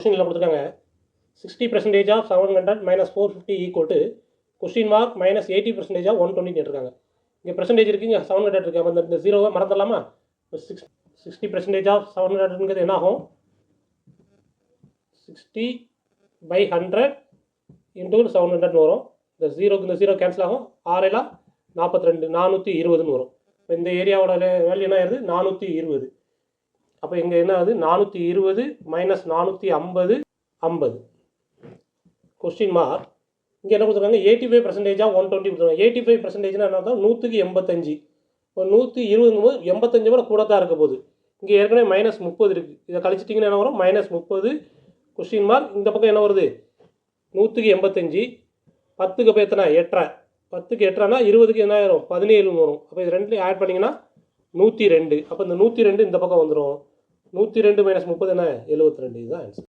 கொஸ்டினில் கொடுத்துருக்காங்க 60% of 700 minus 450 equal to question mark minus 80% of 120 கேட்டிருக்காங்க. இங்கே பெர்சன்டேஜ் இருக்குது, இங்கே 700 இருக்குது. அப்போ இந்த ஜீரோவை மறந்துடலாமா? 60% ஆஃப் 700ங்கிறது என்ன ஆகும்? 60/100 இன்டூ 700 வரும். இந்த ஜீரோ கேன்சல் ஆகும். 6 42 420 வரும். இப்போ இந்த ஏரியாவோட வேல்யூ என்ன ஆயிருது? 420. அப்போ இங்கே என்ன ஆகுது? 420 மைனஸ் 450 50. கொஸ்டின் மார்க் இங்கே என்ன கொடுத்துருக்காங்க? 85% ஆஃப் 120 கொடுத்துருக்காங்க. 85%னா என்ன அர்த்தம்? 100க்கு 85. இப்போ 120 போது 85 விட கூட தான் இருக்க போகுது. இங்கே ஏற்கனவே மைனஸ் 30 இருக்குது. இதை கழிச்சிட்டிங்கன்னா என்ன வரும்? மைனஸ் 30. கொஸ்டின் மார்க் இந்த பக்கம் என்ன வருது? 100க்கு 85. 10க்கு இப்போ எத்தனை? 8.5. 10க்கு 8.5னா 20க்கு என்ன ஆயிரும்? 17 வரும். அப்போ இது ரெண்டுலையும் ஆட் பண்ணிங்கன்னா 102. அப்போ இந்த 102 இந்த பக்கம் வந்துடும். 102 மைனஸ் 30 என்ன? 72. இதுதான் ஆன்சர்.